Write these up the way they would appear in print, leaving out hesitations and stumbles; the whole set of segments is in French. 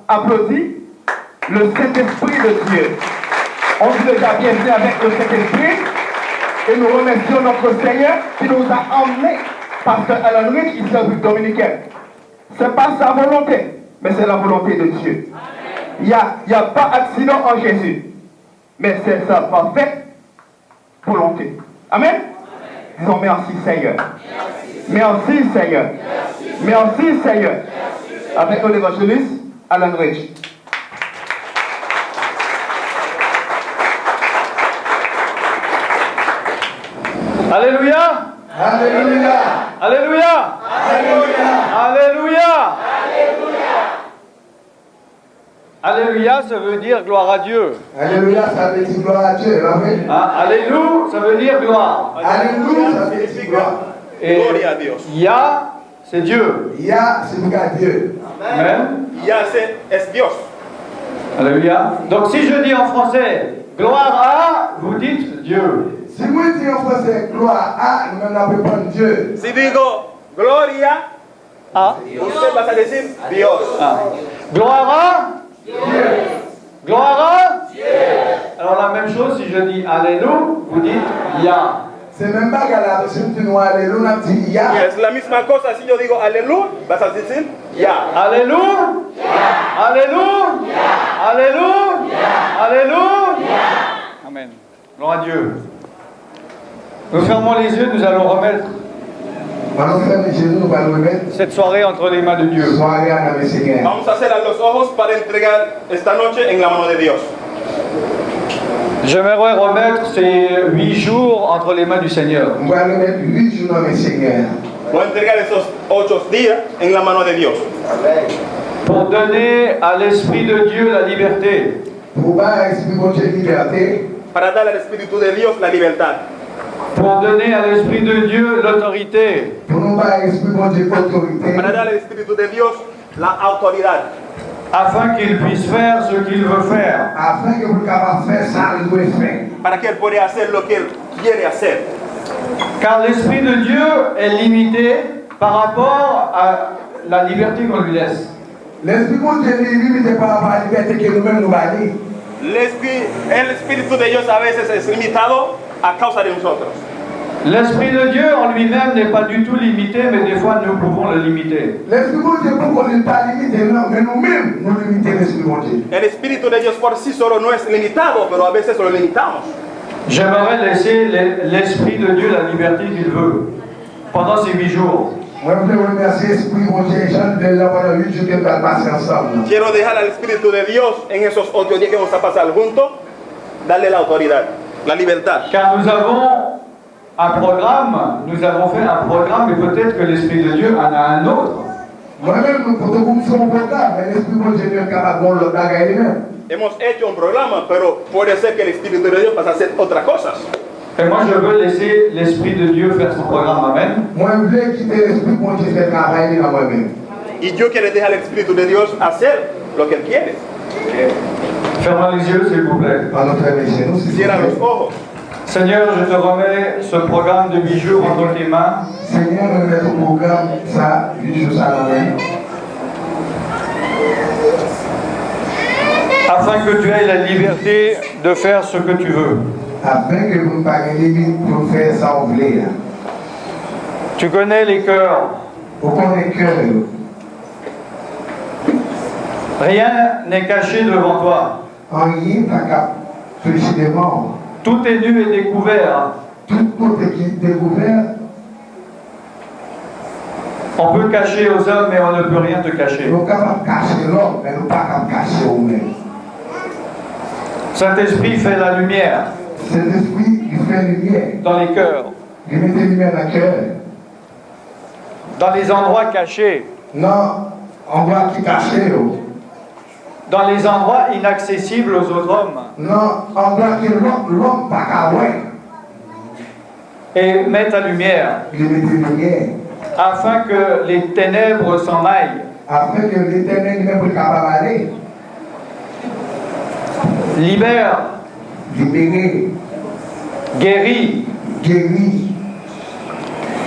applaudit le Saint-Esprit de Dieu. On dit déjà bienvenue avec le Saint-Esprit et nous remercions notre Seigneur qui nous a emmenés, parce qu'Alan Rich, il servit dominicaine. Ce n'est pas sa volonté, mais c'est la volonté de Dieu. Il n'y a pas d'accident en Jésus, mais c'est sa parfaite volonté. Amen. Disons merci Seigneur. Merci Seigneur. Merci Seigneur. Avec l'évangéliste Alan Rich. Alléluia. Alléluia. Alléluia. Alléluia. Alléluia. Alléluia, ça veut dire gloire à Dieu. Alléluia, ça veut dire gloire à Dieu. Amen. Alléluia, ça veut dire gloire. Alléluia, ça veut dire gloire. Et Yah, c'est Dieu. Yah significa Dieu. Amen. Yah es Dios. Alléluia. Donc si je dis en français gloire à, vous dites Dieu. Si moi dis en français gloire à, nous même appelons Dieu. Si digo gloria, usted vas a decir Dios. Gloire à Gloire à Alors la même chose, si je dis Alléluia, vous dites Yah. C'est même pas galado, si tu dis Alléluia, on dit Yah. Es la misma cosa, si yo digo aleluya, vas a decir Yah. Alléluia. Alléluia. Alléluia. Alléluia. Amen. Gloire à Dieu. Nous fermons les yeux, nous allons remettre cette soirée entre les mains de Dieu. Vamos a cerrar los ojos para entregar esta noche en la mano de Dios. J'aimerais remettre ces 8 jours entre les mains du Seigneur. Voy a entregar esos 8 días en la mano de Dios. Pour donner à l'Esprit de Dieu la liberté. Para dar al Espíritu de Dios la libertad. Pour donner à l'Esprit de Dieu l'autorité. Para dar al Espíritu de Dios la autoridad. Afin qu'il puisse faire ce qu'il veut faire. Para que Él pueda hacer lo que Él quiere hacer. Car l'Esprit de Dieu est limité par rapport à la liberté qu'on lui laisse. El Espíritu de Dios a veces es limitado a causa de nosotros. L'Esprit de Dieu en lui-même n'est pas du tout limité, mais des fois nous pouvons le limiter. El Espíritu de Dios por sí solo no es limitado, pero a veces lo limitamos. J'aimerais laisser l'Esprit de Dieu la liberté qu'il veut pendant ces 8 jours. Quiero dejar al Espíritu de Dios en esos 8 días que vamos a pasar juntos, darle la autoridad, la libertad. Car nous avons un programme, nous avons fait un programme, et peut-être que l'Esprit de Dieu en a un autre. Hemos hecho un programa, pero puede ser que el Espíritu de Dios pase a hacer otras cosas. Et moi je veux laisser l'Esprit de Dieu faire son programme, amen. Y yo quiero dejar al Espíritu de Dios hacer lo que Él quiere. Fermez les yeux s'il vous plaît. Cierra los ojos. Seigneur, je te remets ce programme de 8 jours entre tes mains. Seigneur, je remets ton programme, ça, 8 jours, ça, afin que tu aies la liberté de faire ce que tu veux. Afin que vous n'ayez limite pour faire ça, vous voulez. Tu connais les cœurs. Vous connaissez les cœurs. Rien n'est caché devant toi. Rien n'a péché des morts. Tout est nu et découvert. Tout est découvert. On peut cacher aux hommes, mais on ne peut rien te cacher. Nous ne pouvons pas cacher l'homme, mais nous ne pouvons pas cacher nous-mêmes. Saint-Esprit fait la lumière. Saint-Esprit, il fait lumière. Dans les cœurs. Il met des lumières dans le cœur. Dans les endroits cachés. Non, endroits qui cachés. Dans les endroits inaccessibles aux autres hommes. Non, endroits que l'homme pas qu'à voir. Et met ta lumière. Il met des lumières. Afin que les ténèbres s'en aillent. Afin que les ténèbres ne soient pas aller. Libère. Libérer. Guéris. Guéris.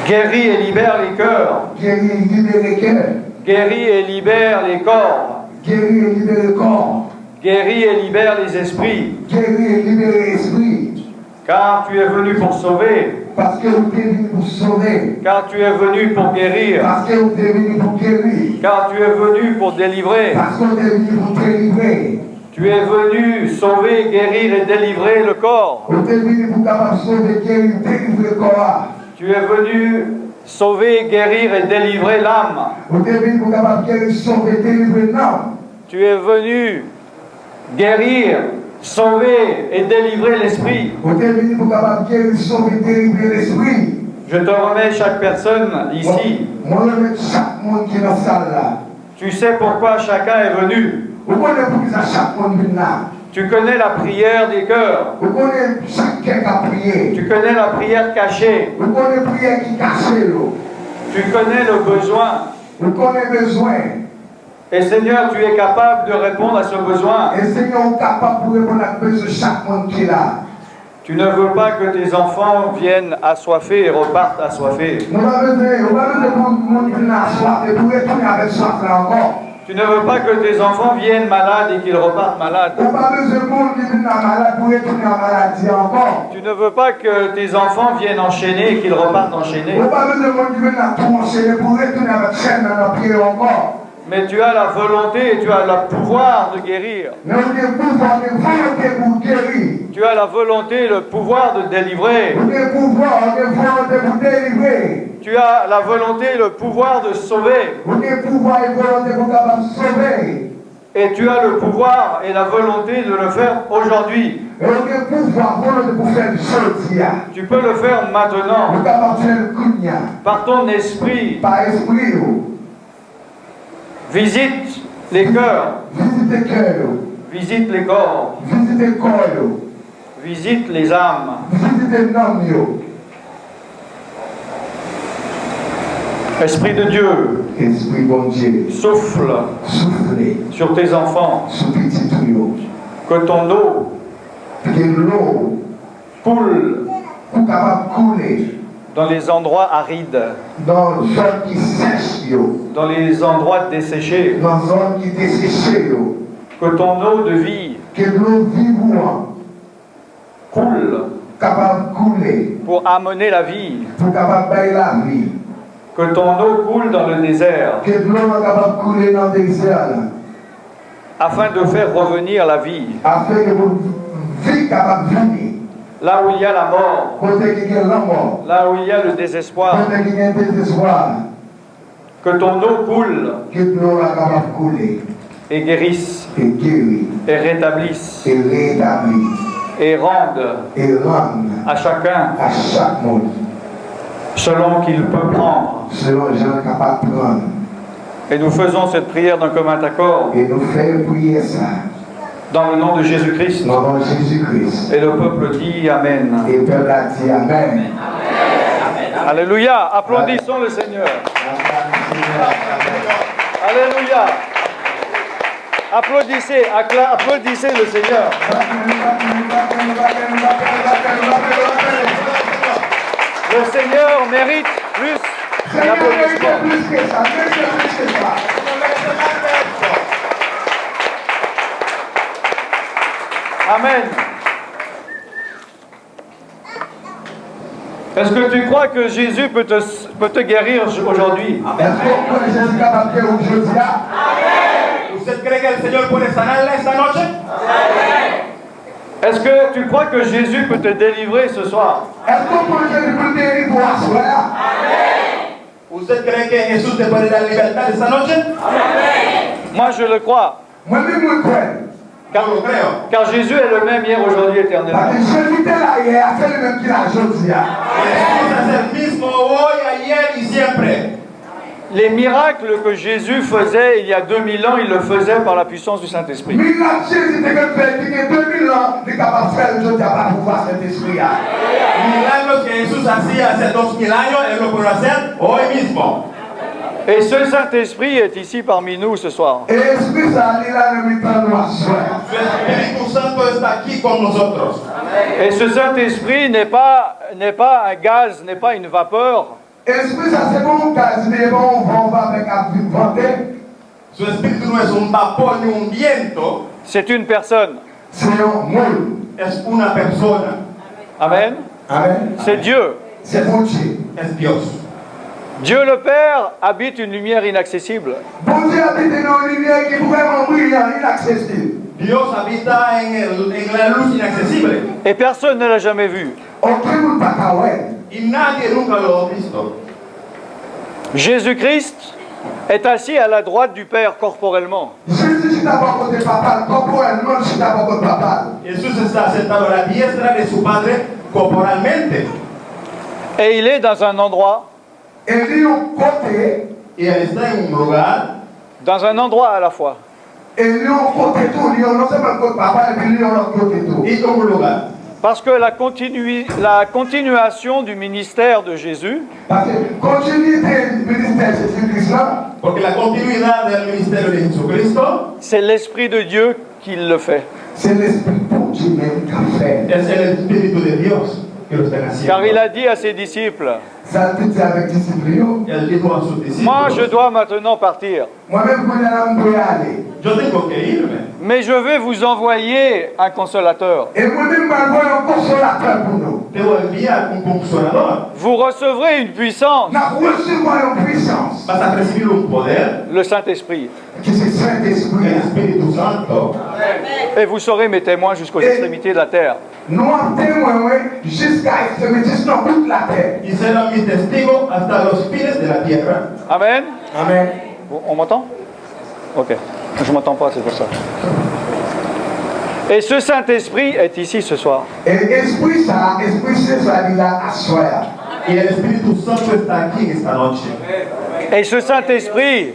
Guéris et libère les cœurs. Guéris et libère les cœurs. Guéris et libère les corps. Guérir et libérer le corps. Guéris et libère les esprits. Guérir et libérer l'esprit. Car tu es venu pour sauver. Parce que vous êtes venu pour sauver. Car tu es venu pour guérir. Parce que vous êtes venu pour guérir. Car tu es venu pour délivrer. Parce que vous êtes venu pour délivrer. Tu es venu sauver, guérir et délivrer le corps. Vous êtes venu pour capable sauver, guérir, délivrer le corps. Tu es venu sauver, guérir et délivrer l'âme. Vous êtes venu pour capable guérir, sauver, délivrer l'âme. Tu es venu guérir, sauver et délivrer l'esprit. Vous êtes venu pour capable guérir, sauver, délivrer l'esprit. Je te remets chaque personne ici. Moi, je remets chaque monde qui est dans la salle là. Tu sais pourquoi chacun est venu. Vous connaissez pour qui ça chaque monde vient là. Tu connais la prière des cœurs. Vous connaissez chacun qui a prié. Tu connais la prière cachée. Vous connaissez la prière qui cache l'eau. Tu connais le besoin. Vous connaissez le besoin. Et Seigneur, tu es capable de répondre à ce besoin. Et Seigneur est capable de répondre à besoin de chaque monde qui est là. Tu ne veux pas que tes enfants viennent assoiffés et repartent assoiffés. Nous avons besoin de monde qui vient asseoir et pour retourner avec soif là encore. Tu ne veux pas que tes enfants viennent malades et qu'ils repartent malades. Nous avons besoin de monde qui vient malade pour retourner en maladie encore. Tu ne veux pas que tes enfants viennent enchaîner et qu'ils repartent enchaînés. Nous avons besoin de monde qui vient tout enchaîner pour retourner avec chaîne dans nos pieds encore. Mais tu as la volonté et tu as le pouvoir de guérir. Nous avons le pouvoir de volonté pour guérir. Tu as la volonté et le pouvoir de délivrer. Nous avons le pouvoir de volonté pour délivrer. Tu as la volonté et le pouvoir de sauver. Nous avons le pouvoir et volonté pour capable sauver. Et tu as le pouvoir et la volonté de le faire aujourd'hui. Et nous avons le pouvoir volonté pour faire du sortir. Tu peux le faire Nous maintenant. sommes capables de faire le cognac. Par ton esprit, Par esprit. visite les cœurs, Visitez le cœur. visite les corps, Visitez le corps. visite les âmes. Visitez l'homme. Esprit de Dieu, Esprit bon Dieu. souffle Soufflez. sur tes enfants. Sous petit tuyau. Que ton eau Que l'eau coule pour capable couler dans les endroits arides, dans la zone qui sèche. dans les endroits desséchés. Dans la zone qui desséche. Que ton eau de vie Que l'eau vivante coule capable couler. pour amener la vie. Pour capable bailler la vie. Que ton eau coule dans le désert Que l'eau est capable de couler dans le désert. afin de faire revenir la vie. Afin que vous vie capable de venir. Là où il y a la mort, Côté qui est la mort. là où il y a le désespoir, Côté qui est le désespoir. que ton eau coule Que l'eau est capable de couler. et guérisse Et guérir. et rétablisse Et rétablir. et rende Et rendre à chacun à chaque monde. selon qu'il peut prendre. Selon les gens capables de prendre. Et nous faisons cette prière d'un commun accord Et nous faisons prier ça. dans le nom de Jésus-Christ. Dans le nom de Jésus-Christ. Et le peuple dit Amen. Et le peuple a dit Amen. Alléluia. Applaudissons le Seigneur. Alléluia. Applaudissez, applaudissez le Seigneur. Le Seigneur mérite plus d'applaudissements. Plus que ça. Amen. Est-ce que tu crois que Jésus peut te guérir aujourd'hui? Est-ce que Jésus est capable de guérir aujourd'hui? ¿Usted cree que el Señor puede sanarla esta noche? Est-ce que tu crois que Jésus peut te délivrer ce soir? Est-ce que Jésus peut guérir pour la soirée? ¿Usted cree que Jesús te puede dar libertad esta noche? Moi, je le crois. Moi-même, je crois. Yo lo creo. Car Jésus est le même hier, aujourd'hui, éternellement. Parce que Jésus était là hier, c'est le même qu'il a aujourd'hui. Jesús es el mismo hoy, ayer y siempre. Les miracles que Jésus faisait il y a 2000 ans, il le faisait par la puissance du Saint-Esprit. Miracle Jésus était fait il y a 2000 ans, il est capable de faire aujourd'hui par le pouvoir de Saint-Esprit. Milagros que Jesús hacía hace 2000 años, Él lo puede hacer hoy mismo. Et ce Saint-Esprit est ici parmi nous ce soir. Et l'Esprit ça est là le matin noir soir. Su Espíritu Santo está aquí con nosotros. Et ce Saint-Esprit n'est pas un gaz, n'est pas une vapeur. Esprit ça c'est bon gaz, mais bon, on va avec un vanter. Su espíritu no es un vapor ni un viento, c'est une personne. C'est un monde. es una persona, Amen. Amen. C'est Dieu. C'est bon Dieu. es Dios. Dieu le Père habite une lumière inaccessible. Bon Dieu habite dans une lumière qui est vraiment brillante, inaccessible. Dios habita en la luz inaccesible Et personne ne l'a jamais vu. Aucun monde pas qu'à voir. y nadie nunca lo ha visto. Jésus-Christ est assis à la droite du Père corporellement. Jésus, je t'aborde côté papa, corporellement, je t'aborde côté papa. Jesús está sentado a la diestra de su Padre corporalmente Et il est dans un endroit, Et lui, au côté, y él está en un lugar dans un endroit à la fois. et lui, au côté tout, lui, non seulement côté papa, et puis lui, au côté tout. y en un lugar. Parce que la continuation du ministère de Jésus, Parce que continuité du ministère de Jésus-Christ là, Porque la continuidad del ministerio de Jesucristo c'est l'Esprit de Dieu qui le fait. c'est l'Esprit pour Dieu même qui a fait. es el Espíritu de Dios que lo están haciendo. Car il a dit à ses disciples, Ça te dit avec discipline. Él dijo a sus discípulos, moi je dois maintenant partir, Moi-même, quand je vais aller. yo tengo que irme, mais je vais vous envoyer un consolateur. Et moi-même, je vais un consolateur pour nous. te voy a enviar un consolador. Vous recevrez une puissance, Nous recevons une puissance Vas a recibir un poder, le Saint-Esprit, qui est Saint-Esprit. el Espíritu Santo, et vous serez mes témoins jusqu'aux extrémités de la terre. Nous en témoignons jusqu'à l'extrémité dans toute la terre. y serán mis testigos hasta los fines de la tierra. Amen. Amen. On m'entend? Ok. Je m'entends pas, c'est pour ça. Et ce Saint-Esprit est ici ce soir. Et l'Esprit, ça, c'est ça, il a à soir. Y el Espíritu Santo está aquí en esta noche. Et ce Saint-Esprit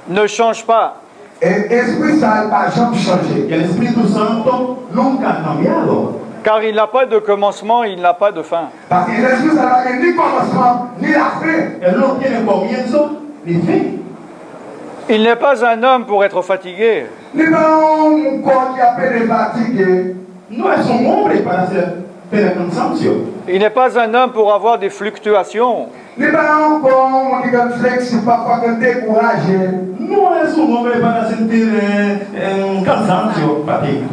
ne change pas. Et l'Esprit, ça, il n'a jamais changé. Y el Espíritu Santo nunca ha cambiado. Car il n'a pas de commencement, il n'a pas de fin. Parce que l'Esprit, ça n'a ni commencement, ni la fin. Él no tiene comienzo ni fin. Il n'est pas un homme pour être fatigué. Ni pas un corps qui a fait des fatigues. No es un hombre para tener cansancio. Il n'est pas un homme pour avoir des fluctuations. Ni pas un corps qui est flexible, parfois qui est découragé. No es un hombre para sentir un cansancio, fatiga.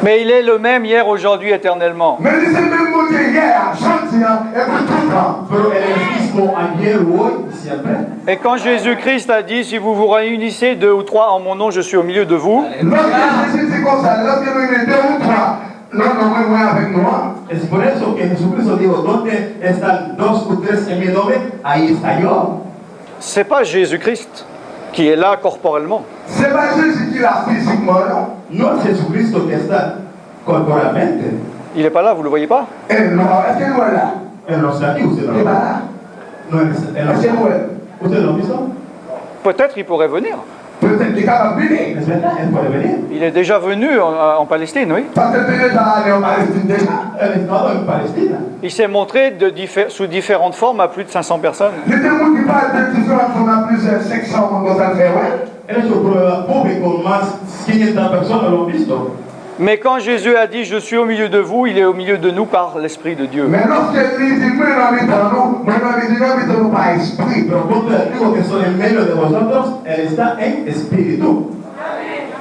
Mais il est le même hier, aujourd'hui, éternellement. Mais c'est même mot hier, gentil, et pour tout le temps. Pero él es mismo ayer, hoy y siempre. Et quand Jésus-Christ a dit, si vous vous réunissez 2 ou 3 en mon nom, je suis au milieu de vous, Lorsque Jésus dit comme ça, lorsque nous sommes deux ou trois, nous sommes avec nous. Es por eso que Jesucristo dijo, ¿dónde están dos o tres en mi nombre? Ahí está yo. c'est pas Jésus-Christ qui est là corporellement. C'est pas Jésus qui l'a physiquement là. No es Jesucristo que está corporalmente. Il n'est pas là, vous le voyez pas? Et non, est-ce que nous est là? Él no está aquí, usted no Il n'est lo pas ve. là. No, él no Est-ce que nous está. est? ¿Usted lo ha visto? Peut-être il pourrait venir. Peut-être qu'il est capable de venir. Es verdad, él puede venir. Il est déjà venu en Palestine, oui. Parce que tu es déjà allé en Palestine déjà. Él ha estado en Palestina. Il s'est montré sous différentes formes à plus de 500 personnes. Les témoins qui parlent de différentes formes à plusieurs sections, on va faire, ouais. Él ha hecho prueba pública con más 500 personas, lo han visto. Mais quand Jésus a dit, je suis au milieu de vous, il est au milieu de nous par l'Esprit de Dieu. Mais lorsque lui dit, moi, dans nous par esprit. Pero cuando él dijo que son en medio de vosotros, él está en espíritu.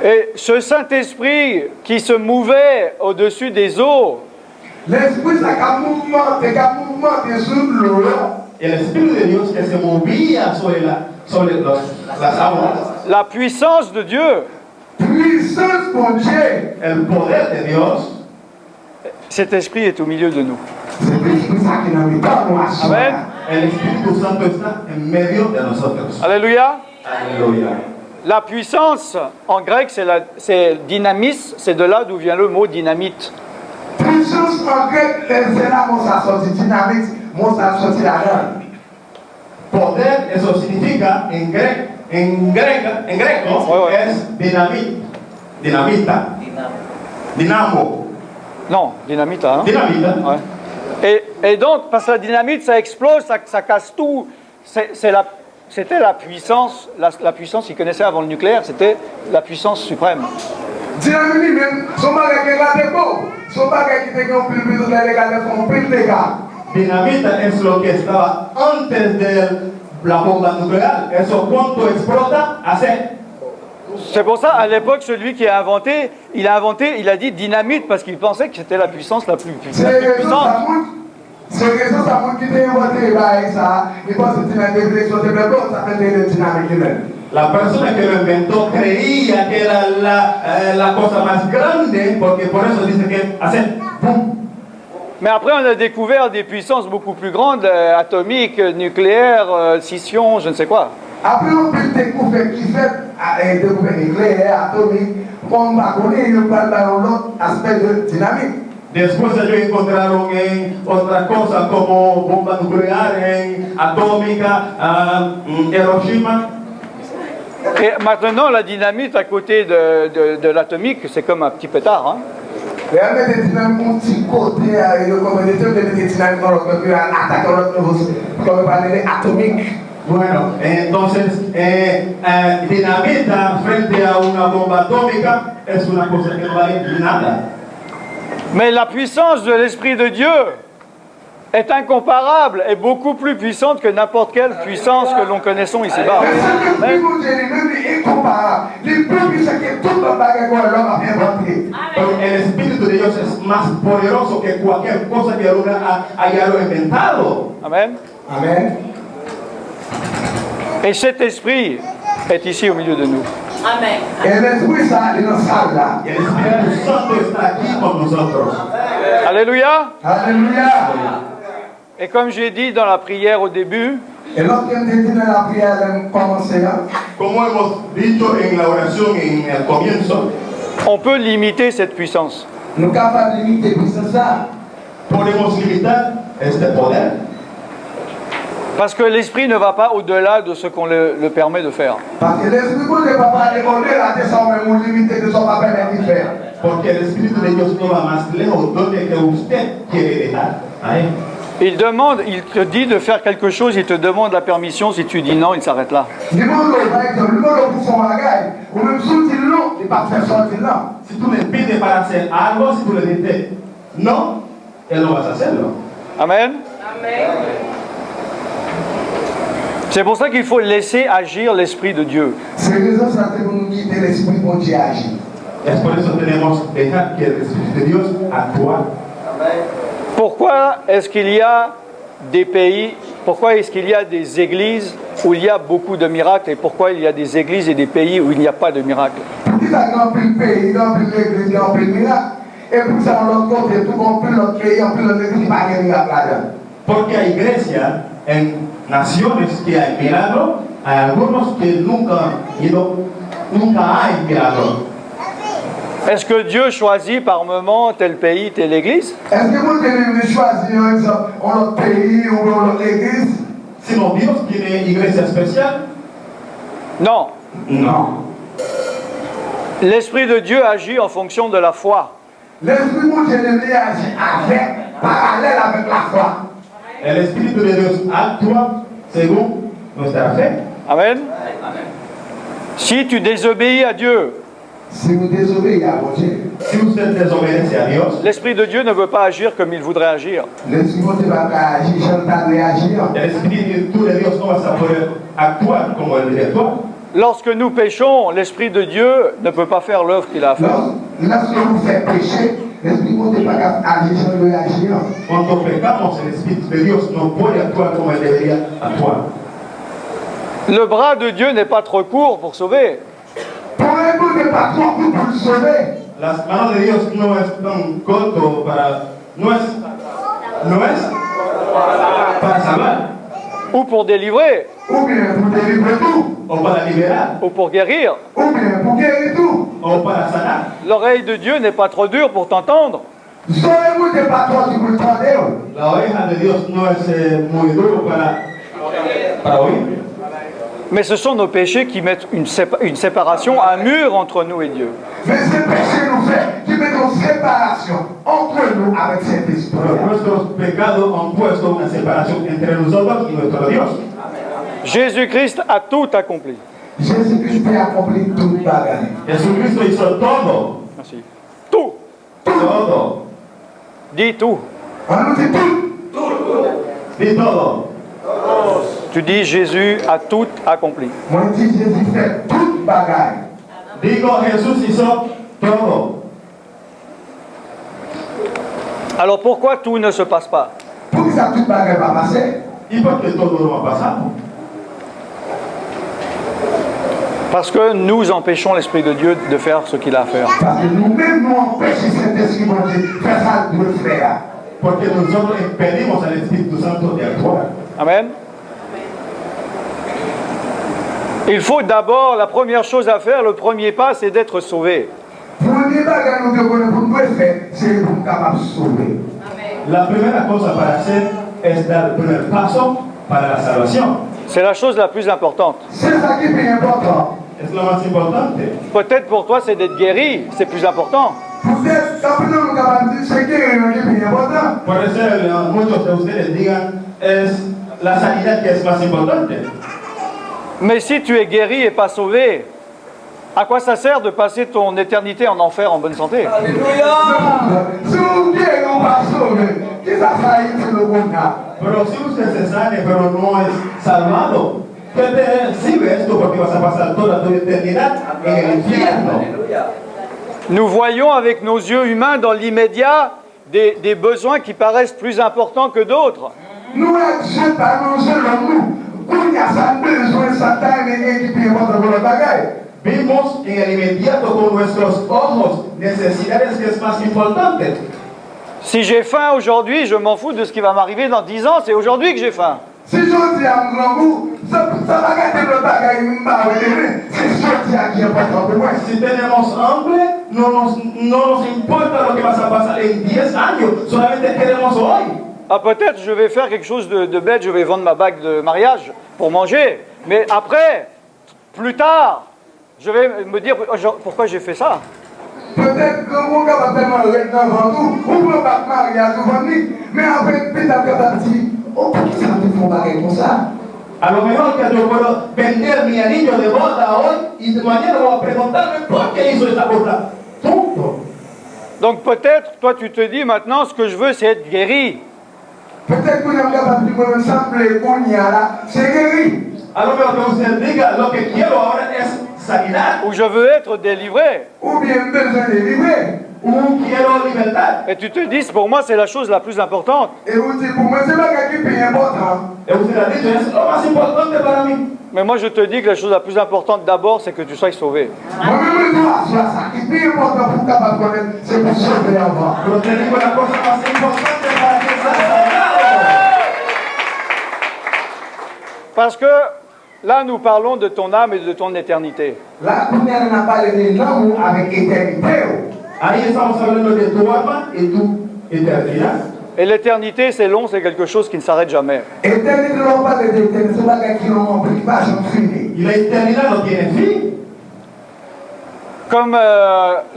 Et ce Saint-Esprit qui se mouvait au-dessus des eaux, L'esprit, ça a mouvement sur l'eau. El Espíritu de Dios que se movía sobre las aguas. la puissance de Dieu, Puissance pour Dieu. El poder de Dios. cet Esprit est au milieu de nous. C'est l'esprit ça qui nous met dans nous à soi. Amen. El Espíritu Santo está en medio de nosotros. Alléluia. Aleluya. La puissance, en grec, c'est dynamis, c'est de là d'où vient le mot dynamite. Puissance en grec, c'est là où ça sortit dynamique, où ça sortit la langue. Poder, eso significa en greco, Ouais, ouais. es dinamita. Dinamo. Non, dynamite, hein? Dinamita. Ouais. Et donc, parce que la dynamite, ça explose, ça casse tout. C'était la puissance, la puissance qu'ils connaissaient avant le nucléaire, c'était la puissance suprême. Dynamique même, son bagage qui est là de beau, son bagage qui était un peu plus de l'égal de fond, plus de gars. Dinamita es lo que estaba antes la bomba nuclear. Eso cuánto explota, hace. C'est pour ça, à l'époque, celui qui a inventé, il a dit dynamite parce qu'il pensait que c'était la puissance la plus puissante. C'est raison ça monde qui t'a inventé ça, il pense que c'est une direction de blabla, ça fait de dynamique lui-même. La persona que lo inventó creía que era la cosa más grande, porque por eso dice que hace boom. Mais après, on a découvert des puissances beaucoup plus grandes, atomiques, nucléaires, scission, je ne sais quoi. Après, on peut découvrir qui fait découvrir nucléaire, atomique, on va connaître l'autre aspect de dynamique. Después ellos encontraron en otra cosa como bomba nuclear, en atómica, Hiroshima. Et maintenant, la dynamite à côté de l'atomique, c'est comme un petit pétard. Hein. Realmente dynamique, un petit côté, comme des trucs de dynamique, on peut attaquer comme parler atomique. Bueno, entonces dinamita frente a una bomba atómica es una cosa que no vale nada. Mais la puissance de l'Esprit de Dieu est incomparable et beaucoup plus puissante que n'importe quelle puissance que l'on connaissons ici-bas. Pero el Espíritu de Dios es más poderoso que cualquier cosa que el hombre haya inventado. Amen. Amen. Et cet esprit est ici au milieu de nous. Amen. El Espíritu está en la sala. El Espíritu Santo está aquí con nosotros. Alléluia. Alléluia. Et comme j'ai dit dans la prière au début, Et lorsqu'on dit dans la prière de commencer, Como hemos dicho en la oración en el comienzo, on peut limiter cette puissance. nous sommes capables de limiter ça. podemos limitar este poder. Parce que l'esprit ne va pas au-delà de ce qu'on le permet de faire. Parce que l'Esprit ne va pas évoluer la descente, mais vous limiter de son pas permettre de faire. Porque el Espíritu de Dios no va más lejos donde que usted quiere dejar. Ahí. Il te dit de faire quelque chose, il te demande la permission, si tu dis non, il s'arrête là. Par exemple, le monde pour son bagage, ou même si tu l'as, il ne va pas faire sortir là. Si tú le pides para hacer algo, si tú le dices no, él no vas a hacerlo. Amen. Amen. C'est pour ça qu'il faut laisser agir l'Esprit de Dieu. C'est raison ça que nous guider l'Esprit pour Dieu agir. Es por eso tenemos que dejar que el Espíritu de Dios actúe. Pourquoi est-ce qu'il y a des pays, pourquoi est-ce qu'il y a des églises où il y a beaucoup de miracles et pourquoi il y a des églises et des pays où il n'y a pas de miracles? Pour qu'il y a un peu de pays, un peu l'église, un peu de miracle. Et pour ça, on l'autre côté, tout on peut l'autre pays, on peut l'autre église, il n'y a pas de miracle là-dedans. Porque hay iglesia en naciones que hay milagro, hay algunos que nunca hay milagro. Est-ce que Dieu choisit par moment tel pays, telle église? Est-ce que vous devez choisir un exemple, un autre pays ou une autre église? Sino Dios tiene iglesia especial. Non. No. L'Esprit de Dieu agit en fonction de la foi. L'Esprit de Dieu agit avec, parallèle avec la foi. El Espíritu de Dios actúa según nuestra fe. Amen. Si tu désobéis à Dieu, Si vous désobéissez à mon Dieu, Si usted desobedece a Dios, l'Esprit de Dieu ne veut pas agir comme il voudrait agir. l'Esprit de Dieu va agir, chanter, réagir. el Espíritu de Dios no va a poder actuar como el director. Lorsque nous péchons, l'Esprit de Dieu ne peut pas faire l'œuvre qu'il a à faire. Lorsque vous faites pécher, l'Esprit de Dieu va agir, chanter, réagir. Cuando pecamos, el Espíritu de Dios no puede actuar como él debería actuar. Le bras de Dieu n'est pas trop court pour sauver. Pour un bout de pas trop pour le sauver. Las manos de Dios no es tan corto no es para salvar, Ou pour délivrer, Ou bien pour délivrer tout. o para liberar, ou pour guérir. Ou bien pour guérir tout. o para sanar. L'oreille de Dieu n'est pas trop dure pour t'entendre. Soyez un bout de pas trop pour le tendre. La oreja de Dios no es muy duro para oír. Mais ce sont nos péchés qui mettent une séparation, un mur entre nous et Dieu. Mais ce péché nous fait qui met une séparation entre nous avec cet esprit. Nuestros pecados han puesto una separación entre nosotros y nuestro Dios. Jésus-Christ a tout accompli. Jésus-Christ a accompli tout le bagage. Jesucristo hizo todo. Merci. Tout. Todo. Dis tout. On nous dit tout. Di todo. Tu dis Jésus a tout accompli. Moi, je dis Jésus fait toute bagaille. Digo, Jesús hizo todo. Alors pourquoi tout ne se passe pas? Pour que ça toute bagaille va passer, ¿Y por qué todo no va a pasar? Parce que nous empêchons l'Esprit de Dieu de faire ce qu'il a à faire. parce que nous-mêmes nous empêchons Saint-Esprit bon Dieu de faire ça de le faire. Porque nosotros impedimos al Espíritu Santo de actuar. Amen. Il faut d'abord, la première chose à faire, le premier pas, c'est d'être sauvé. Premier bagage nous devons pour nous faire, c'est pour nous capables de sauver. La primera cosa para hacer es dar el primer paso para la salvación. C'est la chose la plus importante. C'est ça qui est important. Es lo más importante. Peut-être pour toi, c'est d'être guéri, c'est plus important. Peut-être, quand nous sommes capables de dire, c'est qui est important. Puede ser, muchos de ustedes digan, es la sanidad que es más importante. Mais si tu es guéri et pas sauvé, à quoi ça sert de passer ton éternité en enfer en bonne santé? Si vous guérissez, on va sauver. Qui ça fait sur le monde là? Pero si usted se sane, pero no es salvado, ¿qué te sirve esto? Porque vas a pasar toda tu eternidad en el infierno. Nous voyons avec nos yeux humains dans l'immédiat des besoins qui paraissent plus importants que d'autres. Nous, Dieu, par nous, selon nous, il y a ça besoin, ça t'a qui est important pour le bagage. Vimos en el inmediato con nuestros ojos necesidades que es más importante. Si j'ai faim aujourd'hui, je m'en fous de ce qui va m'arriver dans 10 ans, c'est aujourd'hui que j'ai faim. Si je dis à mon grand goût, ça va gâter le bagage, c'est ce qui est important pour moi. Si tenemos hambre, no nos importa lo que va a pasar en 10 años, solamente queremos hoy. Ah, peut-être je vais faire quelque chose de bête, je vais vendre ma bague de mariage pour manger. Mais après, plus tard, je vais me dire pourquoi j'ai fait ça. Peut-être que mon gars va tellement rester devant tout, ou peut pas mariage devant lui, mais après, peut-être que ça dit, oh, pourquoi ça me fait un bagage comme ça? A lo mejor que yo puedo vender mi anillo de boda hoy y de mañana voy a preguntarme por qué hizo esta cosa. Tonto. Donc peut-être, toi tu te dis maintenant, ce que je veux c'est être guéri. Peut-être que nous sommes capables de me sembler qu'on y a là, c'est guéri. A lo mejor que usted diga, lo que quiero ahora es sanidad. Ou je veux être délivré. Ou bien besoin de livrer. O quiero libertad. Et tu te dis, pour moi c'est la chose la plus importante. Et vous dites, pour moi, c'est pas quelque chose qui est important. Y usted ha dicho, es lo más importante para mí. Mais moi je te dis que la chose la plus importante d'abord c'est que tu sois sauvé. Moi-même, je dois faire ça. Ce qui est important pour capable de connaître, c'est pour sauver avant. Pero te digo la cosa más importante para que seas salvado. Parce que là nous parlons de ton âme et de ton éternité. La première n'a pas de l'amour avec éternité. Ahí estamos hablando de tu alma y tu eternidad. Et l'éternité c'est long, c'est quelque chose qui ne s'arrête jamais. Éternité, on parle d'éternité, c'est pas quelque chose qui va jamais finir. Y la eternidad no tiene fin. Comme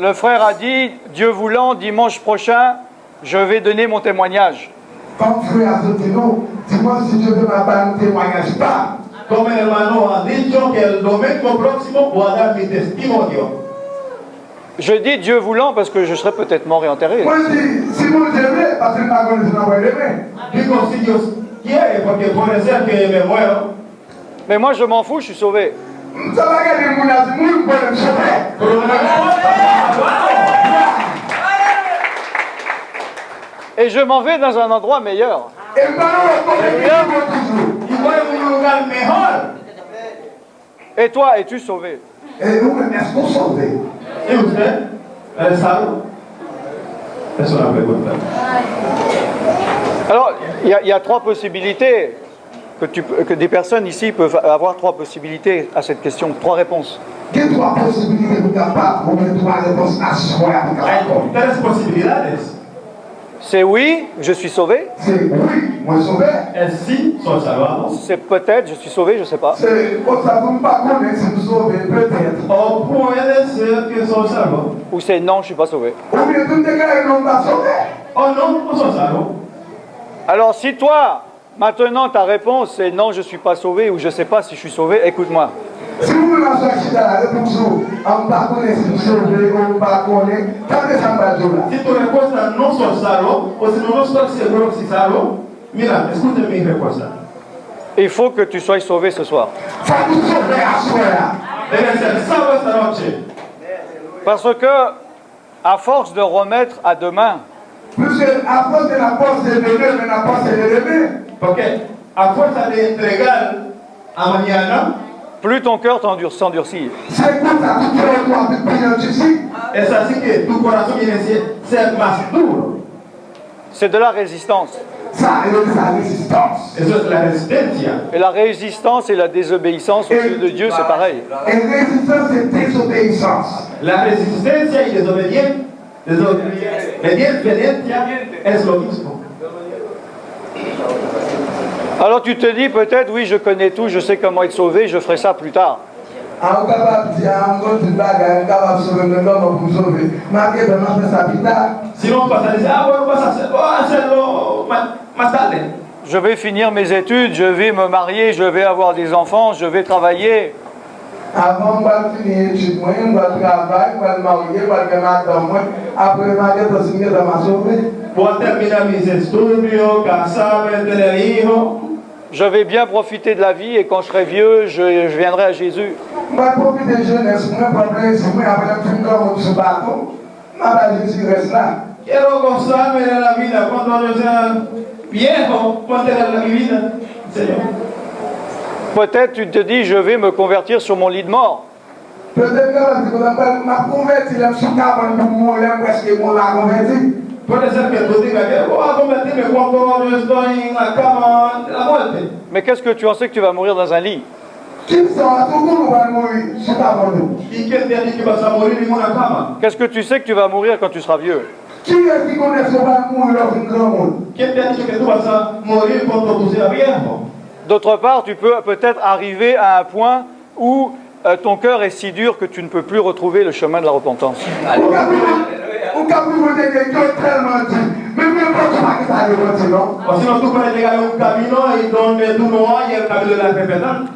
le frère a dit, Dieu voulant, dimanche prochain, je vais donner mon témoignage. Comme frère a dit, non, dis-moi si Dieu ne m'a pas un témoignage pas. Como el hermano ha dicho que el domingo próximo voy a dar mi testimonio. Je dis Dieu voulant parce que je serai peut-être mort et enterré. Moi, je dis, si vous l'aimez, parce que je ne pas connaître l'envoi demain. Digo si Dios quiere, porque puede ser que me muero. Mais moi je m'en fous, je suis sauvé. Ça va garder mon âge, mon pour le sauver. Pero no me importa, salvado. Et je m'en vais dans un endroit meilleur. Et maintenant, on va toujours. Y voy a un lugar mejor. Et toi, es-tu sauvé? Et nous-mêmes, est-ce qu'on sauve? ¿Y usted? ¿Es salvo? Es una pregunta. Alors, il y a trois possibilités. Que des personnes ici peuvent avoir trois possibilités à cette question, trois réponses. Il y a trois possibilités pour capable, pour mettre trois réponses à soi. Hay tres posibilidades. C'est oui, je suis sauvé. C'est oui, moi sauvé. Es sí, soy salvado. C'est peut-être, je suis sauvé, je ne sais pas. C'est comme ça, vous ne pas connaître si vous sauvez, peut-être. O puede ser que soy salvo. Ou c'est non, je ne suis pas sauvé. Ou bien vous déclarez non pas sauvé. O no, no soy salvo. Alors si toi, maintenant ta réponse c'est non, je ne suis pas sauvé ou je ne sais pas si je suis sauvé, écoute-moi. Si vous voulez chercher la réponse, on ne pas connaître si vous sauvez, on ne pas connaître, quand est-ce qu'on va dire là? Si tu respuesta no soy salvo, o si no estoy seguro si salvo, mira, escucha mi respuesta. Il faut que tu sois sauvé ce soir. Faut que nous sauver à soi. Debe ser salvo esta noche. Parce que, à force de remettre à demain, Puisque à force de la force de lever, mais la force de lever, Porque a fuerza de entregar a mañana, plus ton cœur s'endurcit. c'est comme ça que tu vas voir depuis ici. es así que tu corazón viene a ser más duro. C'est de la résistance. Ça est sa résistance. Eso es la resistencia. Et la résistance et la désobéissance au Dieu de Dieu, c'est pareil. Et résistance, c'est désobéissance. La resistencia y desobediencia es lo mismo. Alors tu te dis peut-être, oui, je connais tout, je sais comment être sauvé, je ferai ça plus tard. On est capable de dire, on est capable de sauver le homme pour sauver. Marquez de faire ça plus tard. Si no vas a decir, bueno, vas a hacerlo más tarde. Je vais finir mes études, je vais me marier, je vais avoir des enfants, je vais travailler. Avant, on va finir l'étude, on va travailler, on va marier, on va faire madame. Après, on va signer dans ma sauver. Voy a terminar mis estudios, casarme, tener hijos. Je vais bien profiter de la vie et quand je serai vieux, je viendrai à Jésus. On va profiter de jeunesse, on va problème, c'est moi, après, je vais me faire ce bateau. Jésus reste là. Quiero gozarme de la vida cuando yo sea viejo, puedo tener mi vida, Señor. Peut-être tu te dis, je vais me convertir sur mon lit de mort. Peut-être que je m'a converti, je suis capable de mourir parce que moi, la converti. Puede ser que tú digas que voy a convertirme cuando yo estoy en la cama de la muerte. Mais qu'est-ce que tu en sais que tu vas mourir dans un lit? Qui sont à tout le monde va mourir, c'est pas bon. ¿Y quién te ha dicho que vas a morir en una cama? Qu'est-ce que tu sais que tu vas mourir quand tu seras vieux? Qui est-ce qui connaît ce va mourir dans un grand monde? ¿Quién te ha dicho que tú vas a morir cuando tú seas viejo? D'autre part, tu peux peut-être arriver à un point où ton cœur est si dur que tu ne peux plus retrouver le chemin de la repentance. Ou quand vous voulez que Dieu est tellement dit, mais même pas tu vas que ça arrive, non? O si no, tú puedes llegar a un camino y donde tú no hay el camino de la arrepentimiento.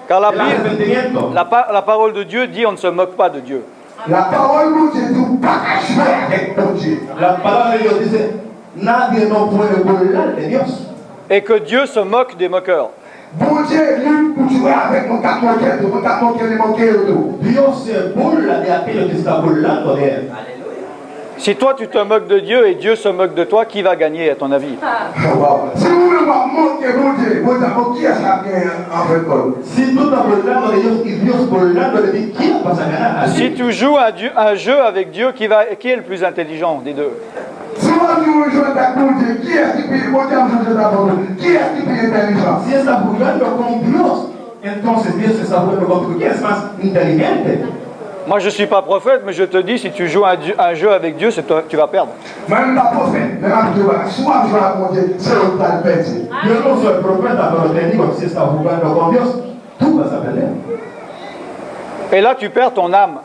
Car la El Bible, arrepentimiento. la parole de Dieu dit on ne se moque pas de Dieu. La parole de Dieu dit pas qu'à jouer avec ton Dieu. La palabra de Dios dice, nadie no puede burlar de Dios. Et que Dieu se moque des moqueurs. Bon Dieu, lui, pour jouer avec mon cap moqueur, mon cap moqueur, les moqueurs autour. Dios se burla de aquello que está burlando de él. Si toi tu te moques de Dieu et Dieu se moque de toi, qui va gagner à ton avis? Wow. Si vous voulez voir moquer mon Dieu, vous savez qui est ça en fait quoi? Si tú estás burlando de Dios y Dios burlando de ti, ¿quién vas a ganar? Si tu joues un jeu avec Dieu, qui est le plus intelligent des deux? Si vous voulez jouer avec mon Dieu, qui est-ce qui peut mon Dieu jouer avec qui est-ce qui peut être intelligent? Si estás jugando con Dios, entonces Dios está jugando contigo. ¿Quién es más inteligente? Moi je ne suis pas prophète, mais je te dis, si tu joues un jeu avec Dieu, tu vas perdre. Même pas prophète, même pas Dieu. Si moi je joue avec mon Dieu, c'est le plan de perdre. Yo no soy profeta, pero te digo, si estás jugando con Dios, tú vas a perder. Et là, tu perds ton âme.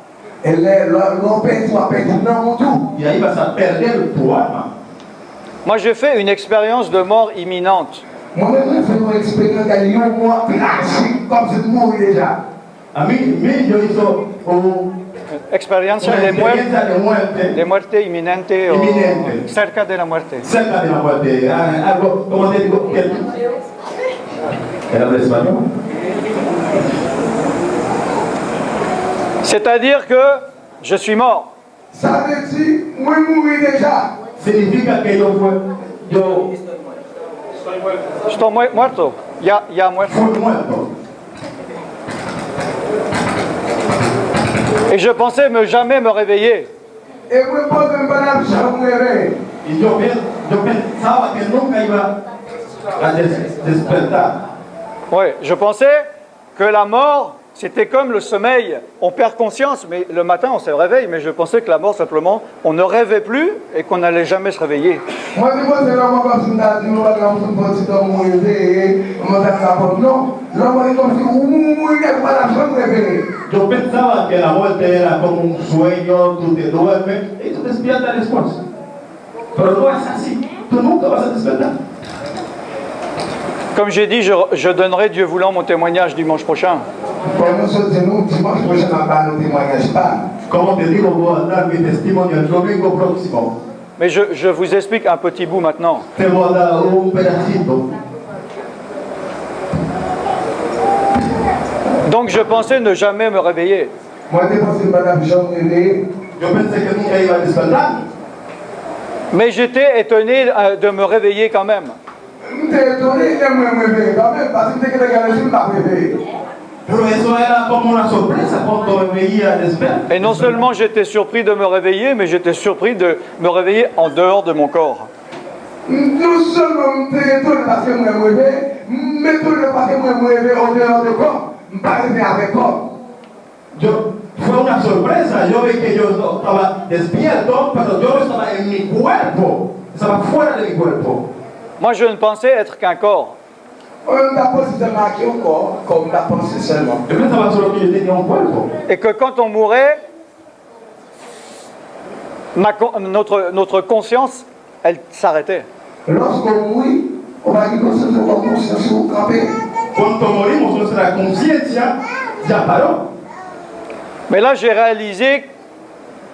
Et l'on perd, tu vas perdre non tout. Y ahí vas a perder tu alma. Moi, j'ai fait une expérience de mort imminente. Moi-même, j'ai fait une expérience de mort tragique, comme si je mourais déjà. A mí yo hizo Experiencia una de experiencia de muerte muerte inminente o Inminente. cerca de la muerte. cerca de la muerte. Algo, como te digo, que ¿era de español? C'est-à-dire que je suis mort. Ça veut dire, moi, mourir déjà. Significa que yo Estoy muerto. Ya muerto. fui muerto. Et je pensais jamais me réveiller. Et moi, pas de bonheur, je me réveille. Y yo pensaba que nunca iba a despertar. Oui, je pensais que la mort, c'était comme le sommeil. On perd conscience, mais le matin, on se réveille. Mais je pensais que la mort, simplement, on ne rêvait plus et qu'on n'allait jamais se réveiller. Moi, je pense que l'homme va se dire, nous allons se faire un réveil, on va faire un non. L'homme est comme si, mourir, pas la chambre réveillée. Yo pensaba que la muerte era como un sueño, tú te duermes y tú despiertas después. Pero no es así. Tú nunca vas a despertar. Comme j'ai dit, je donnerai, Dieu voulant, mon témoignage dimanche prochain. Pour nous sortir, nous, dimanche prochain, on va nous témoigner pas. Como te digo, voy a dar mi testimonio el domingo próximo. Mais je vous explique un petit bout maintenant. Te voy a dar un pedacito. Donc je pensais ne jamais me réveiller. Moi, je pensais que madame Jean réveillé. Yo pensé que nunca iba a despertar. Mais j'étais étonné de me réveiller quand même. J'étais étonné de me réveiller quand même, parce que j'étais regardé sur ma réveillé. Pero eso era como una sorpresa cuando me veía despierto. Et non seulement j'étais surpris de me réveiller, mais j'étais surpris de me réveiller en dehors de mon corps. Non seulement j'étais étonné parce que je me réveillais, mais étonné parce que je me réveillais en dehors du corps. Je ne me réveillais pas avec corps. Fue una sorpresa. Yo vi que yo estaba despierto, pero yo no estaba en mi cuerpo. Estaba fuera de mi cuerpo. Moi, je ne pensais être qu'un corps. On a pensé seulement au corps, comme on a pensé seulement. Yo pensaba solo que yo tenía un cuerpo. Et que quand on mourait, notre conscience, elle s'arrêtait. Lorsqu'on mourit, on va dire que c'est notre conscience au campé. Cuando morimos, nuestra conciencia ya paró. Mais là, j'ai réalisé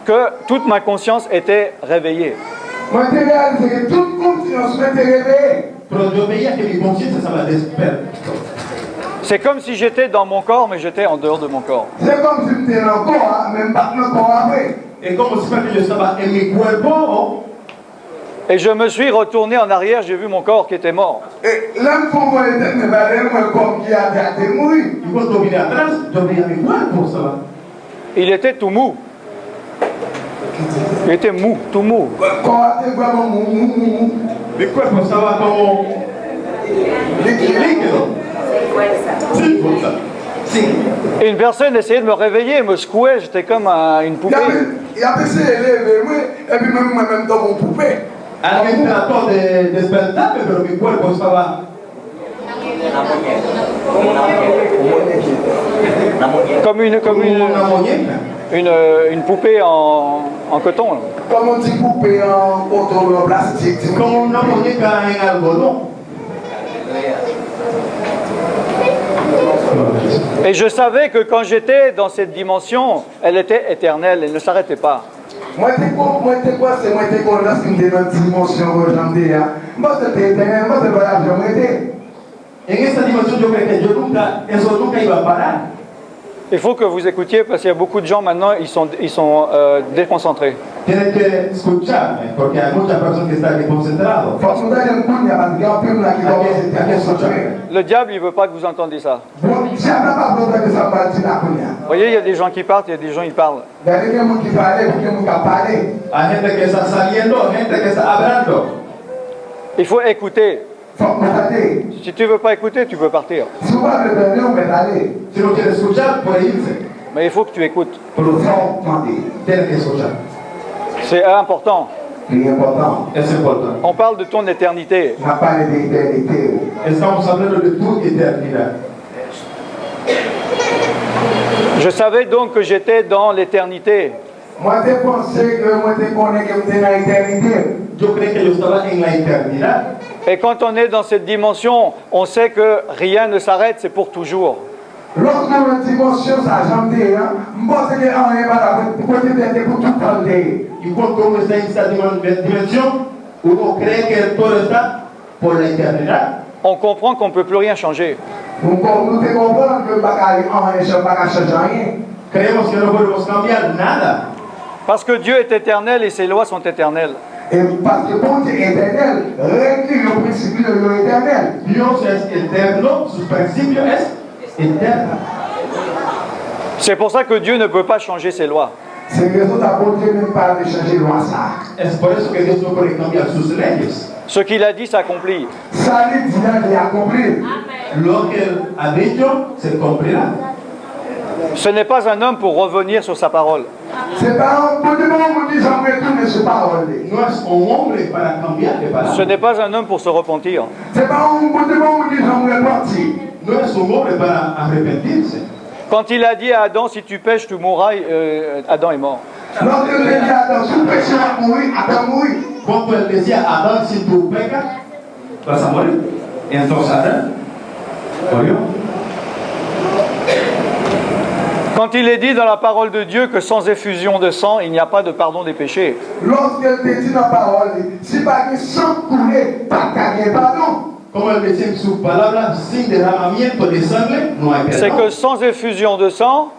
que toute ma conscience était réveillée. Moi, j'ai réalisé que toute conscience m'était réveillée. Pero yo veía que mi conciencia estaba despierta. C'est comme si j'étais dans mon corps, mais j'étais en dehors de mon corps. C'est comme si j'étais dans le corps, même pas dans le corps après. Es como si fuera que yo estaba en mi cuerpo. Et je me suis retourné en arrière, j'ai vu mon corps qui était mort. Et l'homme pour moi était le corps qui a été mort. Y cuando vine atrás, yo veía mi cuerpo estaba. Il était tout mou. Il était mou, tout mou. Le corps était vraiment mou. Mi cuerpo estaba como líquido. Sin fuerza. Sí. Et une personne essayait de me réveiller, me secouait, j'étais comme une poupée. Il a essayé de lever moi, et puis même dans mon poupée. Alguien trató de despertarme, pero mi cuerpo estaba Comme une poupée en coton. Là. Comme une petite poupée en coton en plastique. como una muñeca en algodón. Et je savais que quand j'étais dans cette dimension, elle était éternelle, elle ne s'arrêtait pas. Moi, c'est quoi, lorsque j'étais dans une dimension, moi, c'était éternel, moi, c'est voyage, je m'étais. En esta dimensión yo creo que eso nunca iba a parar. Il faut que vous écoutiez parce qu'il y a beaucoup de gens maintenant, ils sont déconcentrés. Tienes que escucharme, porque hay muchas personas que están desconcentradas. Le diable, il ne veut pas que vous entendiez ça. Vous voyez, il y a des gens qui partent, il y a des gens qui parlent. Hay gente que está saliendo, gente que está hablando. Il faut écouter. Si tu ne veux pas écouter, tu peux partir. Si no quieres escuchar, puede irse. Mais il faut que tu écoutes. Tienes que escuchar. C'est important. Es importante. On parle de ton éternité. Estamos hablando de tu eternidad. Je savais donc que j'étais dans l'éternité. Yo creí que yo estaba en la eternidad. Et quand on est dans cette dimension, on sait que rien ne s'arrête, c'est pour toujours. Y cuando uno está en esta dimensión, uno cree que todo está por la eternidad. On comprend qu'on ne peut plus rien changer. Creemos que no podemos cambiar nada. Parce que Dieu est éternel et ses lois sont éternelles. Parce que bon Dieu est éternel, règle le principe de l'éternel. Dios es eterno, sus principios es eterno. C'est pour ça que Dieu ne peut pas changer ses lois. C'est raison bon Dieu même pas de changer loi ça. Es por eso que Dios no puede cambiar sus leyes. Ce qu'il a dit s'accomplit. Ça lui dit il a accompli. Lo que él ha dicho se cumplirá. Ce n'est pas un homme pour revenir sur sa parole. C'est pas un peu de monde qui dit j'aimerais retourner sur parole. No es un hombre para cambiar de palabra. Ce n'est pas un homme pour se repentir. C'est pas un peu de monde qui dit j'aimerais partir. No es un hombre para arrepentirse. Quand il a dit à Adam, si tu pêches, tu mourras, Adam est mort. Lorsque il dit à Adam, si tu pêches, tu vas mourir, Adam mourit. Cuando él decía a Adán, si tú pecas, vas a morir. Entonces Adán murió. Quand il est dit dans la parole de Dieu que sans effusion de sang, il n'y a pas de pardon des péchés. Lorsqu'elle te dit dans la parole, si pas que sang couler, pas de pardon. como él decía en su palabra, sin derramamiento de sangre no hay C'est que perdón. sans effusion de sang,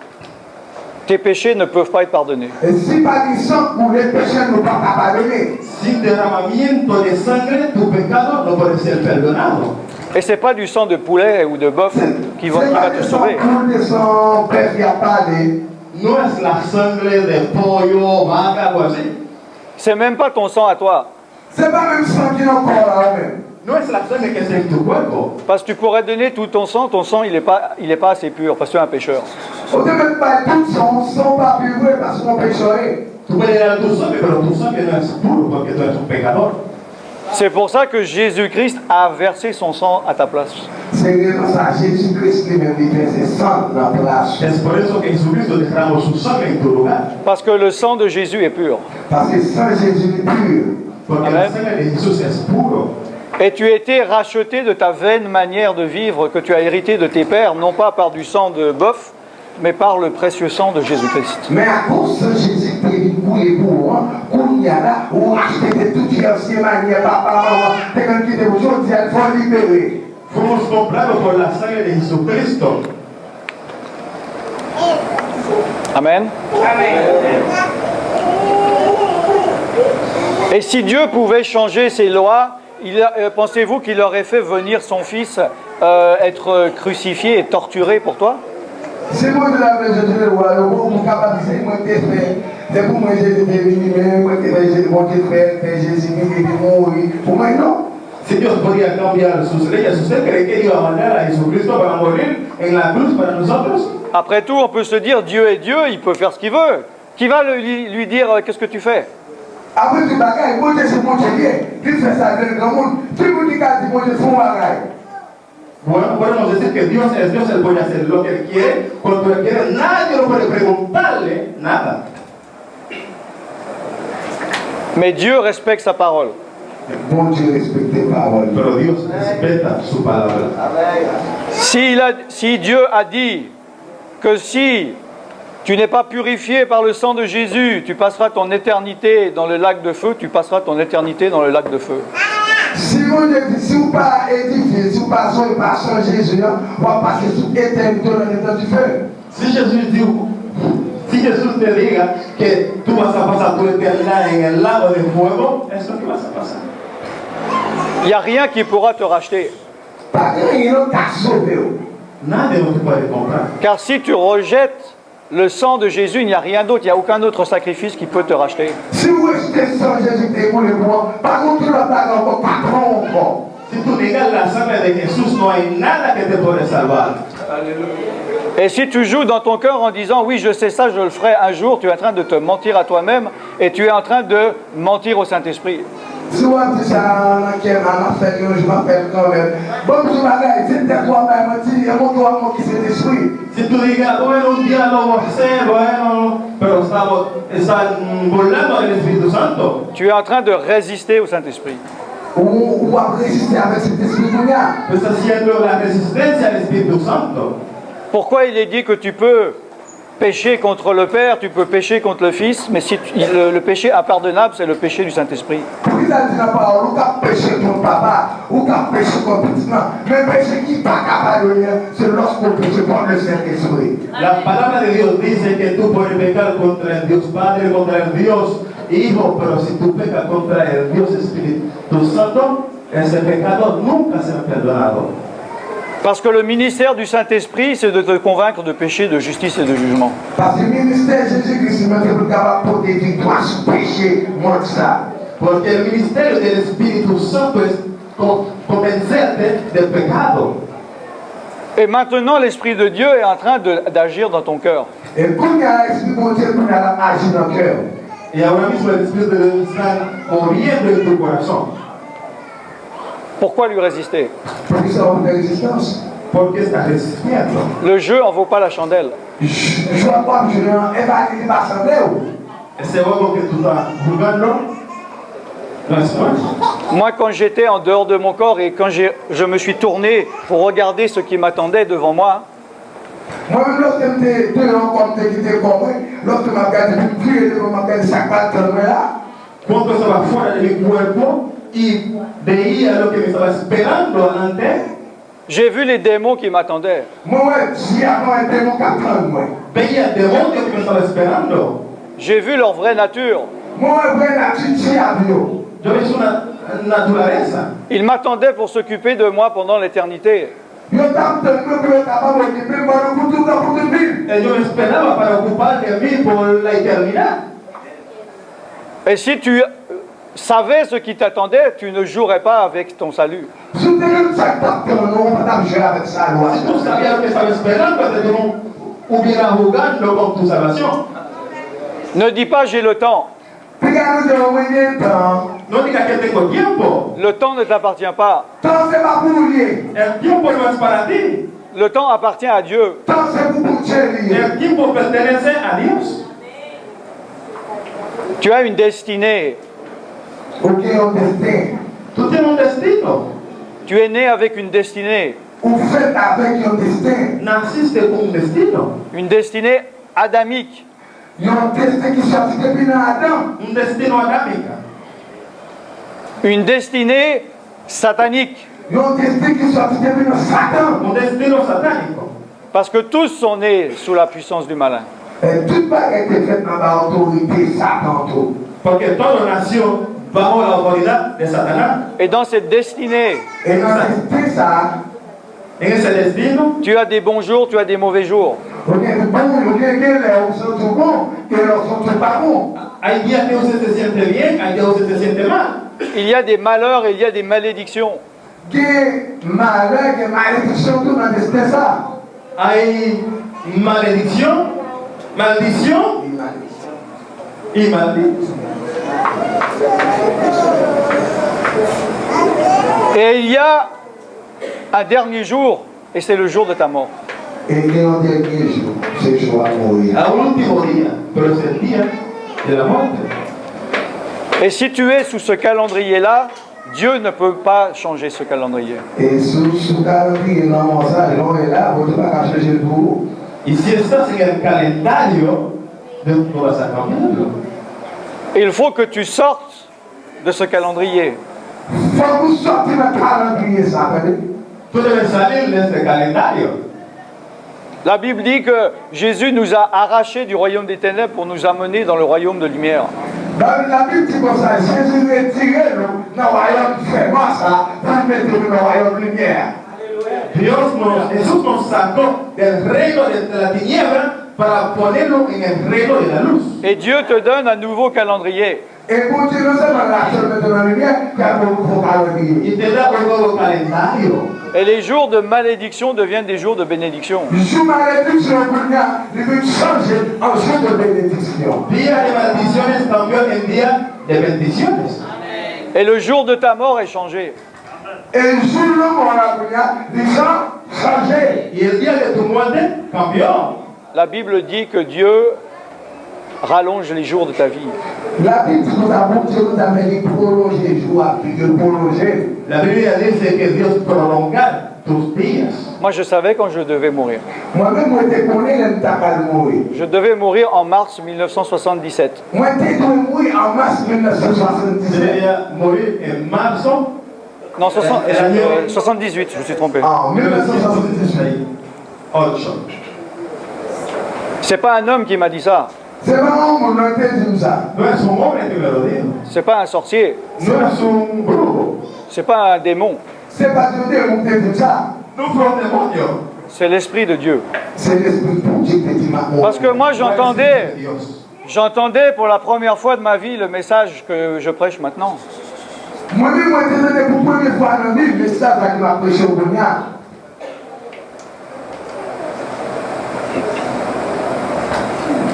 tes péchés ne peuvent pas être pardonnés. Et si pas du sang pour les péchés ne pas pardonner. Sin derramamiento de sangre, tu pecado no puede ser perdonado. Et c'est pas du sang de poulet ou de bœuf qui va te sauver. No es la sangre de pollo, vaca o así. C'est même pas ton sang à toi. C'est pas même sang qui n'ont corps là même. No es la sangre que es en tu cuerpo. Parce que tu pourrais donner tout ton sang il est pas assez pur parce que tu es un pécheur. On ne met pas tout son pas pur parce qu'on pécherait. Tú puedes dar tu sangre, pero tu sangre no es puro porque tú eres un pecador. C'est pour ça que Jésus-Christ a versé son sang à ta place. C'est raison ça, Jésus-Christ lui-même il fait ses sangs dans la place. Es por eso que Jesucristo derramó su sangre en tu lugar. Parce que le sang de Jésus est pur. Parce que sang Jésus est pur. Porque Amen. la sangre de Jesús es puro. Et tu as été racheté de ta vaine manière de vivre que tu as hérité de tes pères, non pas par du sang de bœuf, mais par le précieux sang de Jésus-Christ. Mais à cause de Jésus qui est pour moi, qu'on y a là, on achète toutes les anciennes manières, papa, maman, t'es quand qui est aujourd'hui, il faut libérer. Fuimos comprados por la sangre de Jesucristo. Amen. Et si Dieu pouvait changer ses lois, pensez-vous qu'il aurait fait venir son fils être crucifié et torturé pour toi? C'est moi de la maison de roi, le mot capable de dire, moi t'es fait, c'est pour moi Jésus t'es venu, moi t'es fait, moi t'es fait, Jésus est venu mourir. Pour moi non. Si Dios podía cambiar sus leyes, ¿usted cree que iba a mandar a Jesucristo para morir en la cruz para nosotros? Après tout, on peut se dire Dieu est Dieu, il peut faire ce qu'il veut. Qui va lui dire qu'est-ce que tu fais? Après tout bagaille, moi c'est mon Dieu, il fait ça dans le grand monde. Tout le monde dit que moi c'est son bagaille. Bueno, podemos decir que Dios es Dios, Él puede hacer lo que Él quiere, cuando Él quiere, nadie lo puede preguntarle nada. Mais Dieu respecte sa parole. Bon Dieu respecte les paroles. Pero Dios respeta su palabra. Si Dieu a dit que si tu n'es pas purifié par le sang de Jésus, tu passeras ton éternité dans le lac de feu, tu passeras ton éternité dans le lac de feu. Si mon Dieu dit, si vous pas édifié, si vous pas son Jésus, on va passer sous éternité dans l'état du feu. Si Jesús te diga que tú vas a pasar tu eternidad en el lago de fuego, eso que vas a pasar. Il n'y a rien qui pourra te racheter. Pas rien t'a sauvé. Nadie no te puede comprar. Car si tu rejettes le sang de Jésus, il n'y a rien d'autre, il n'y a aucun autre sacrifice qui peut te racheter. Si vous restez sans Jésus, t'es pour le moi, par contre, tu n'as pas encore patron encore. Si tú negas la sangre de Jesús, no hay nada que te puede salvar. Et si tu joues dans ton cœur en disant oui, je sais ça, je le ferai un jour, tu es en train de te mentir à toi-même et tu es en train de mentir au Saint-Esprit. Si vous avez ça, je m'appelle quand même. Bon, je m'appelle, c'est de quoi mentir, et mon doigt qui s'est détruit. Si tú digas, bueno, un día lo voy a hacer, bueno, pero están burlando del Espíritu Santo. Tu es en train de résister au Saint-Esprit. Ou à résister avec cet esprit-là. Tú estás haciendo la resistencia al Espíritu Santo. Pourquoi il est dit que tu peux pécher contre le Père, tu peux pécher contre le Fils, mais si le péché impardonnable, c'est le péché du Saint-Esprit. Pour qu'il a dit la parole, ou qu'à pécher contre papa, ou qu'à pécher contre petit, mais péché qui n'est pas capable de faire, c'est lorsqu'on péche contre le Saint-Esprit. La palabra de Dios dice que tú puedes pecar contra el Dios Padre, contra el Dios Hijo, pero si tú pecas contra el Dios Espíritu Santo, ese pecado nunca será perdonado. Parce que le ministère du Saint-Esprit, c'est de te convaincre de péché, de justice et de jugement. Parce que le ministère de Jésus-Christ est capable de victoire sur le péché, moi ça. Porque el ministerio del Espíritu Santo es convencerte del pecado. Et maintenant, l'Esprit de Dieu est en train d'agir dans ton cœur. Et quand il y a l'Esprit de Dieu, il a agi dans le cœur. Y ahora mismo el Espíritu de Dios está moviendo en tu corazón. Pourquoi lui résister? Pour que ça ait une résistance. Porque estás resistiendo. Le jeu en vaut pas la chandelle. Je vois pas que je n'ai évalué ma santé. Ese juego que tú estás jugando no es bueno. Moi, quand j'étais en dehors de mon corps et quand je me suis tourné pour regarder ce qui m'attendait devant moi, Moi-même, lorsque j'étais dehors comme tu étais compris, lorsque je m'agardais, je me disais, ça va être là. Cuando estaba fuera de mi cuerpo y veía lo que me estaba esperando adelante, J'ai vu les démons qui m'attendaient. Moi, j'ai un démon qui attend moi. veía el demonio que me estaba esperando. J'ai vu leur vraie nature. Moi, vrai nature, j'ai avion. Yo vi una naturaleza. Ils m'attendaient pour s'occuper de moi pendant l'éternité. Yo t'attends que tu es capable de me moi, pour tout dans toute vie. Yo me esperaba para ocupar de mí por la eternidad. Et si tu savais ce qui t'attendait, tu ne jouerais pas avec ton salut. Si tu es ça, on va pas jouer avec ça, loi. Si tú sabías lo que estaba esperando, entonces tú no hubieras jugando con tu salvación. Ne dis pas j'ai le temps. Regarde, je vais temps. No digas que tengo tiempo. Le temps ne t'appartient pas. Temps, c'est pas pour lier. El tiempo no es para ti. Le temps appartient à Dieu. Temps, c'est pour chérir. El tiempo pertenece a Dios. Tu as une destinée. Ok, on destin. Tú tienes un destino. Tu es né avec une destinée. Ou faites avec un destin. Naciste con un destino. Une destinée adamique. Il y a un destin qui sortit depuis dans Adam. Un destino adámico. Une destinée satanique. Il y a un destin qui sortit depuis dans Satan. Un destino satánico. Parce que tous sont nés sous la puissance du malin. Et toute bagarre était faite dans l'autorité Satan. Tout. Porque todo nació bajo la autoridad de Satanás. Et dans cette destinée, Et dans le destin, ça, En ese destino, tu as des bons jours, tu as des mauvais jours. on est bon, on est bien, on sont tout bons, et on sont tout pas bons. hay días que usted se siente bien, hay días que usted se siente mal. Il y a des malheurs et il y a des malédictions. Il y a malheur, il y a malédiction tout dans le destin, ça. Hay maldición y maldición. Et il y a un dernier jour, et c'est le jour de ta mort. Et il y a un dernier jour, c'est le jour à mourir. A un último día, pero es el día de la muerte. Et si tu es sous ce calendrier-là, Dieu ne peut pas changer ce calendrier. Et sous le calendrier, non, ça, on est là, on ne peut pas changer le bout. Y si estás en el calendario, no vas a cambiarlo. Et il faut que tu sortes de ce calendrier. Il faut que vous sortiez le calendrier, ça, vous voyez? Tú debes salir de este calendario. La Bible dit que Jésus nous a arrachés du royaume des ténèbres pour nous amener dans le royaume de lumière. Dans la Bible dit comme ça, Jésus nous a tiré dans le royaume fermant, ça, pour nous mettre dans le royaume de lumière. Jesús nos sacó del reino de la tiniebla para ponerlo en el reino de la luz. Et Dieu te donne un nouveau calendrier. Et pour Dieu, non seulement la seule mettre dans la lumière, il y a un nouveau calendrier. Y te da un nuevo calendario. Et les jours de malédiction deviennent des jours de bénédiction. Le jour malédiction, il veut changer en jour de bénédiction. Día de maldiciones cambió en día de bendiciones. Et le jour de ta mort est changé. Et le jour de mort, les gens changent. Y el día de tu muerte cambió. La Bible dit que Dieu rallonge les jours de ta vie. La Bible nous a montré, nous a mis prolonger les jours, puis de prolonger. La Biblia dice que Dios prolonga tus días. Moi, je savais quand je devais mourir. Moi-même, moi, je connais le temps de mourir. Je devais mourir en mars 1977. Moi, je dois mourir en mars Je 1977. debía morir en marzo Non, 78, je me suis trompé. En 1978. 1978. C'est pas un homme qui m'a dit ça. C'est vraiment mon dit ça. No es un hombre que me lo dijo. C'est pas un sorcier. No es un brujo. C'est pas un démon. C'est pas Dieu qui dit ça. No fue un demonio. C'est l'Esprit de Dieu. C'est l'Esprit de Dieu qui dit ma Parce que moi, j'entendais Dios. pour la première fois de ma vie le message que je prêche maintenant. Moi-même, moi, je donné pour la première fois dans ma vie le message qui m'a prêché au Bognard.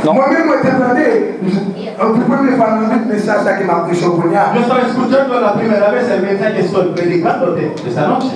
Non. Moi-même, moi, je donné pour la première fois dans ma vie le message qui m'a prêché au Bognard. Yo estaba escuchando la primera vez el mensaje que estoy predicándote esta noche.